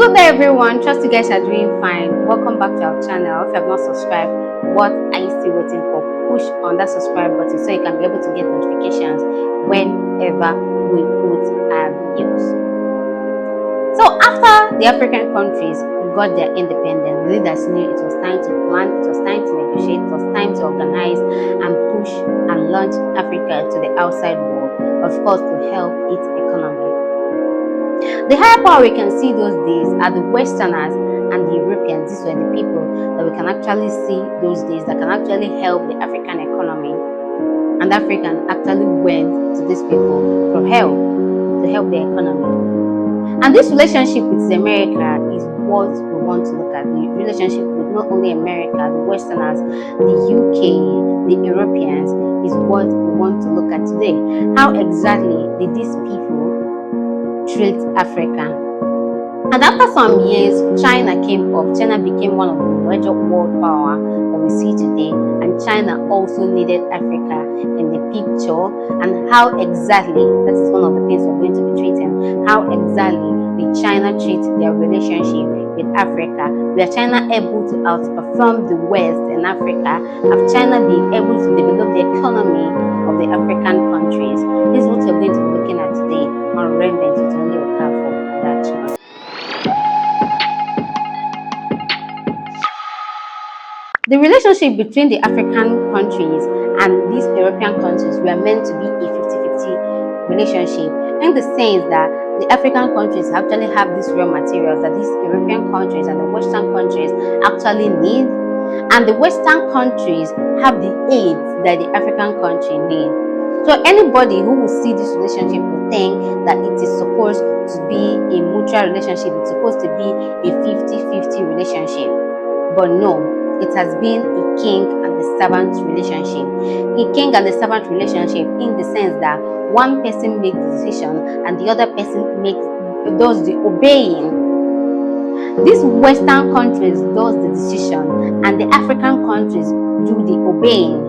Good day everyone, trust you guys are doing fine. Welcome back to our channel. If you have not subscribed, what are you still waiting for? Push on that subscribe button so you can be able to get notifications whenever we put our videos. So after the African countries got their independence, the leaders knew it was time to plan, it was time to negotiate, it was time to organize and push and launch Africa to the outside world, of course to help its economy. The higher power we can see those days are the Westerners and the Europeans. These were the people that we can actually see those days that can actually help the African economy. And African actually went to these people for help, to help the economy. And this relationship with America is what we want to look at. The relationship with not only America, the Westerners, the UK, the Europeans is what we want to look at today. How exactly did these people treat Africa? And after some years, China came up. China became one of the major world power that we see today, and China also needed Africa in the picture. And how exactly, that is one of the things we're going to be treating, how exactly did China treat their relationship with Africa? Were China able to outperform the West in Africa? Have China been able to develop the economy of the African countries? This is what we're going to be looking at today on Remnants with Only Okafor Production. The relationship between the African countries and these European countries were meant to be a 50-50 relationship, in the sense that the African countries actually have these raw materials that these European countries and the Western countries actually need, and the Western countries have the aids that the African country need. So anybody who will see this relationship will think that it is supposed to be a mutual relationship, it's supposed to be a 50-50 relationship, but no. It has been a king and the servant relationship. A king and the servant relationship, in the sense that one person makes the decision and the other person does the obeying. These Western countries does the decision and the African countries do the obeying.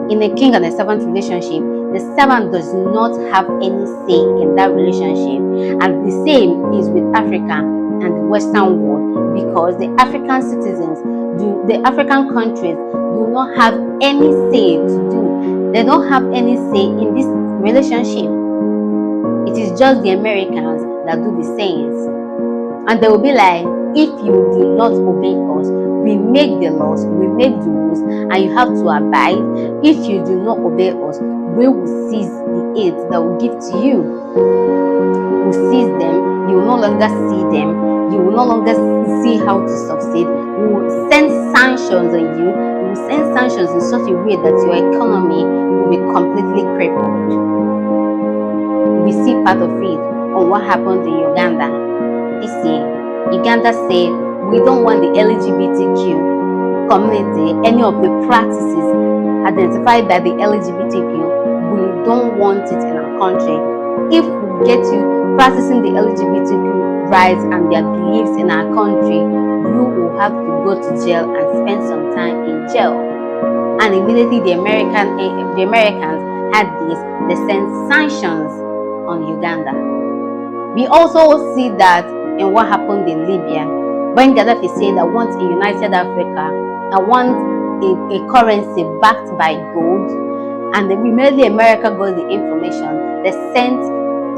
In a king and a servant relationship, the servant does not have any say in that relationship, and the same is with Africa and the Western world, because the African citizens, the African countries do not have any say to do. They don't have any say in this relationship. It is just the Americans that do the sayings. And they will be like, if you do not obey us, we make the laws, we make the rules, and you have to abide. If you do not obey us, we will seize the aids that we give to you. We will seize them. You will no longer see them. You will no longer see how to succeed. We will send sanctions on you. We will send sanctions in such a way that your economy will be completely crippled. We see part of it on what happened in Uganda this year. Uganda said, we don't want the LGBTQ community, any of the practices identified by the LGBTQ, we don't want it in our country. If we get you practicing the LGBTQ rights and their beliefs in our country, you will have to go to jail and spend some time in jail. And immediately the Americans had this, they sent sanctions on Uganda. We also see that in what happened in Libya, when Gaddafi said, I want a united Africa, I want a currency backed by gold, and immediately America got the information. They sent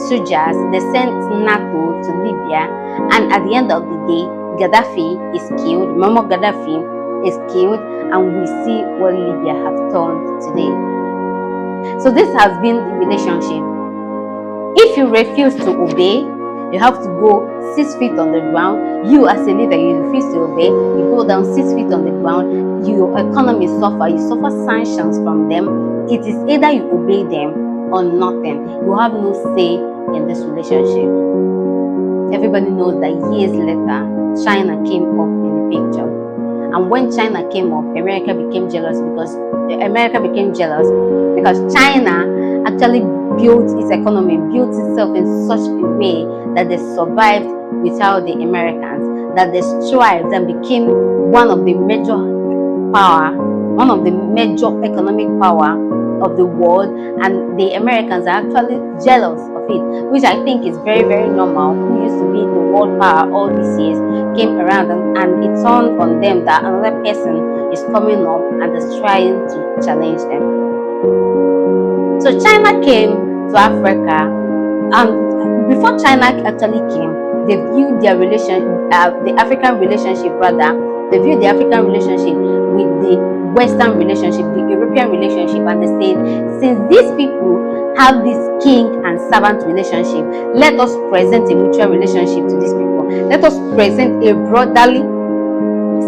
soldiers, they sent NATO to Libya, and at the end of the day, Gaddafi is killed, Muammar Gaddafi is killed, and we see what Libya have turned today. So this has been the relationship. If you refuse to obey, you have to go 6 feet on the ground. You as a leader, you refuse to obey, you go down 6 feet on the ground, your economy suffer, you suffer sanctions from them. It is either you obey them or nothing. You have no say in this relationship. Everybody knows that years later, China came up in the picture. And when China came up, America became jealous because China actually built its economy, built itself in such a way that they survived without the Americans, that they thrived and became one of the major economic power of the world, and the Americans are actually jealous of it, which I think is very, very normal. Who used to be the world power all these years came around, and it turned on them that another person is coming up and is trying to challenge them. So China came to Africa, and before China actually came, they viewed their the African relationship rather, they viewed the African relationship with the Western relationship, the European relationship, and they said, since these people have this king and servant relationship, let us present a mutual relationship to these people. Let us present a brotherly,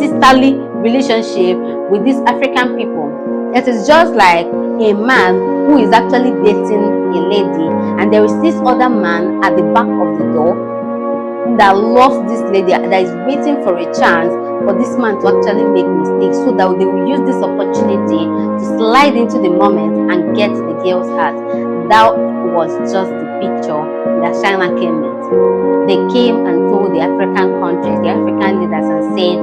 sisterly relationship with these African people. It is just like a man who is actually dating a lady, and there is this other man at the back of the door that loves this lady, that is waiting for a chance for this man to actually make mistakes, so that they will use this opportunity to slide into the moment and get the girl's heart. That was just the picture that China came with. They came and told the African countries, the African leaders, and said,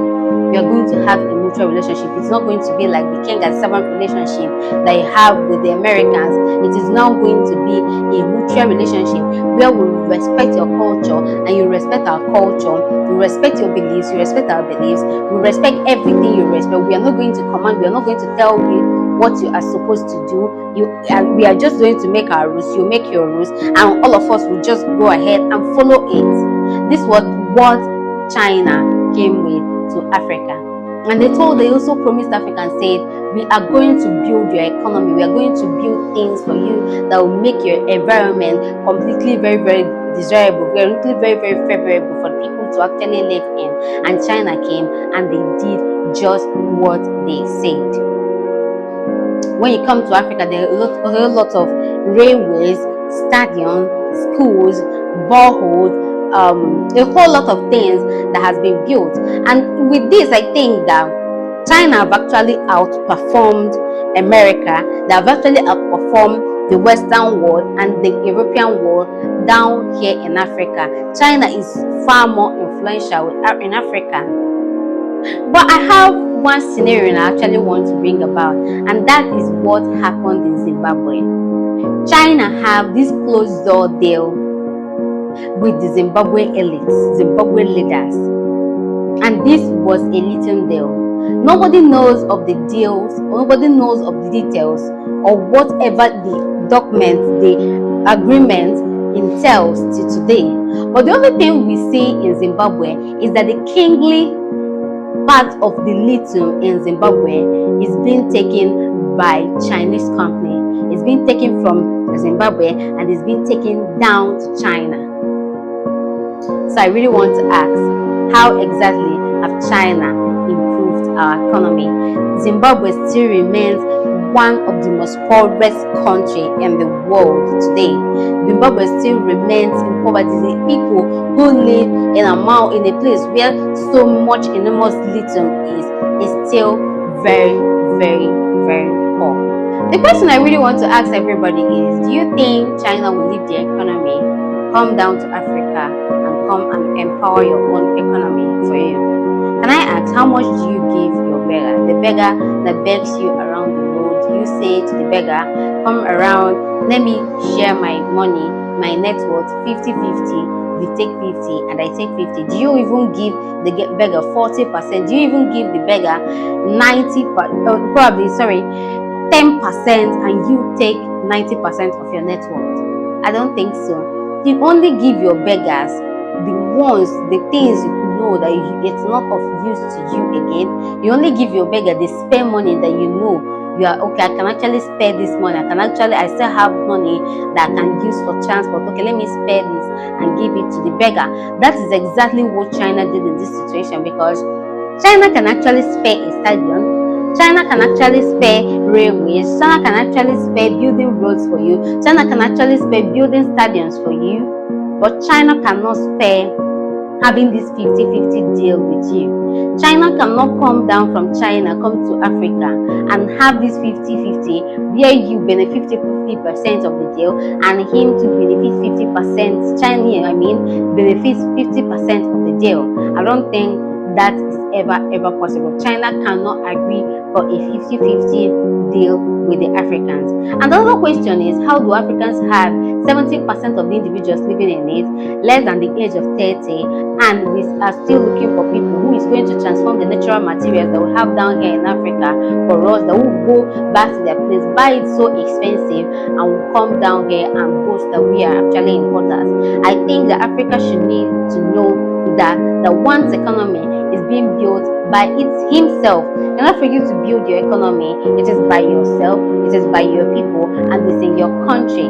we are going to have a mutual relationship. It's not going to be like the king and servant relationship that you have with the Americans. It is now going to be a mutual relationship where we respect your culture and you respect our culture. We respect your beliefs, you respect our beliefs. We respect everything you respect. We are not going to command. We are not going to tell you what you are supposed to do. We are just going to make our rules. You make your rules, and all of us will just go ahead and follow it. This was what China came with to Africa. And they also promised Africa and said, we are going to build your economy, we are going to build things for you that will make your environment completely very, very desirable, very, very, very favorable for people to actually live in. And China came and they did just what they said. When you come to Africa, there are a lot of railways, stadiums, schools, boreholes, a whole lot of things that has been built. And with this, I think that China have actually outperformed America. They have actually outperformed the Western world and the European world down here in Africa. China is far more influential in Africa. But I have one scenario I actually want to bring about, and that is what happened in Zimbabwe. China have this closed door deal with the Zimbabwe elites, Zimbabwe leaders, and this was a little deal. Nobody knows of the deals, nobody knows of the details, or whatever the documents, the agreement entails to today. But the only thing we see in Zimbabwe is that the kingly part of the lithium in Zimbabwe is being taken by Chinese company. It's being taken from Zimbabwe and it's being taken down to China. So I really want to ask, how exactly have China improved our economy? Zimbabwe still remains one of the most poorest countries in the world today. Zimbabwe still remains in poverty. The people who live in a place where so much enormous lithium is still very, very, very poor. The question I really want to ask everybody is, do you think China will leave their economy, come down to Africa, and come and empower your own economy for you? Can I ask, how much do you give your beggar? The beggar that begs you around the road, you say to the beggar, come around, let me share my money, my net worth 50-50. You take 50 and I take 50. Do you even give the beggar 40%? Do you even give the beggar 10% and you take 90% of your net worth? I don't think so. You only give your beggars the things you know that it's not of use to you again. You only give your beggar the spare money that you know you are okay. I can actually spare this money. I still have money that I can use for transport. Okay, let me spare this and give it to the beggar. That is exactly what China did in this situation, because China can actually spare a stadium. China can actually spare railways. China can actually spare building roads for you. China can actually spare building stadiums for you. But China cannot spare having this 50-50 deal with you. China cannot come down from China, come to Africa and have this 50-50 where you benefit 50% of the deal and him to benefit 50%. Benefits 50% of the deal. I don't think that is ever possible. China cannot agree for a 50-50 deal with the Africans. Another question is, how do Africans have 70% of the individuals living in it less than the age of 30, and we are still looking for people who is going to transform the natural materials that we have down here in Africa for us, that will go back to their place, buy it so expensive, and will come down here and boast that we are actually importers. I think that Africa should need to know that one's economy is being built by himself. You're not for you to build your economy, it is by yourself, it is by your people, and it's in your country.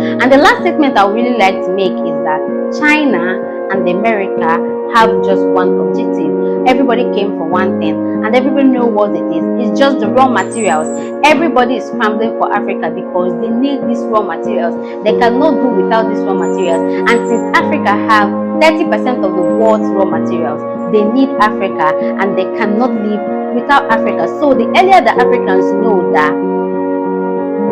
And the last statement I would really like to make is that China and America have just one objective. Everybody came for one thing, and everybody knows what it is. It's just the raw materials. Everybody is scrambling for Africa because they need these raw materials. They cannot do without these raw materials. And since Africa have 30% of the world's raw materials, they need Africa, and they cannot live without Africa. So the earlier the Africans know that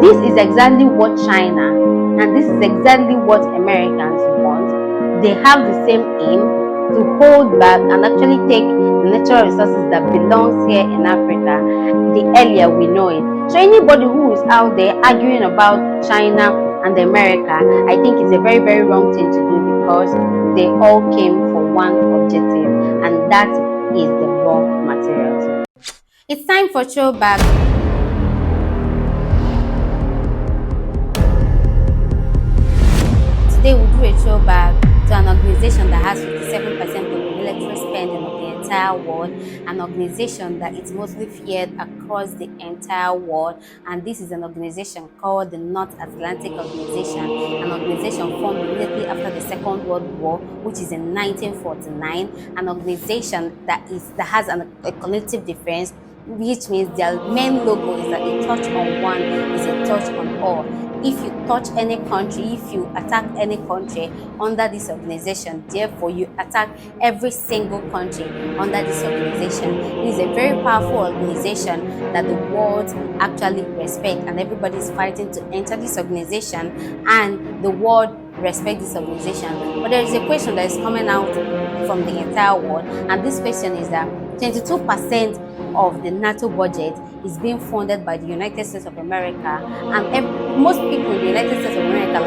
this is exactly what China and this is exactly what Americans want, they have the same aim to hold back and actually take the natural resources that belongs here in Africa, the earlier we know it. So anybody who is out there arguing about China and America, I think it's a very, very wrong thing to do, because they all came for one objective, and that is the raw materials. It's time for throwback. Today we'll do a throwback to an organization that has 57% of the military spending of the entire world, an organization that is mostly feared across the entire world, and this is an organization called the North Atlantic Organization, an organization formed immediately after the Second World War, which is in 1949, an organization that has a collective defense, which means their main logo is that a touch on one is a touch on all. If you touch any country, if you attack any country under this organization, therefore you attack every single country under this organization. It is a very powerful organization that the world actually respects, and everybody is fighting to enter this organization, and the world respect this organization. But there is a question that is coming out from the entire world, and this question is that 22% of the NATO budget is being funded by the United States of America, and most people in the United States of America,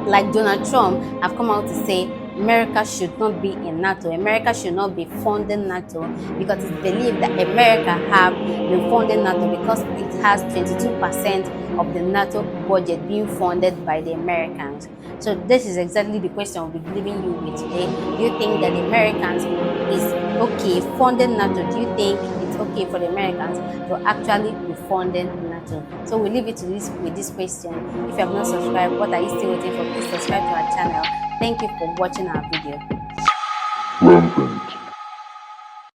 like Donald Trump, have come out to say America should not be in NATO. America should not be funding NATO, because it's believed that America have been funding NATO because it has 22% of the NATO budget being funded by the Americans. So this is exactly the question we'll be leaving you with today. Do you think that the Americans is okay funding NATO? Do you think it's okay for the Americans to actually be funding NATO? So we'll leave it to with this question. If you have not subscribed, what are you still waiting for? Please subscribe to our channel. Thank you for watching our video. Rampant.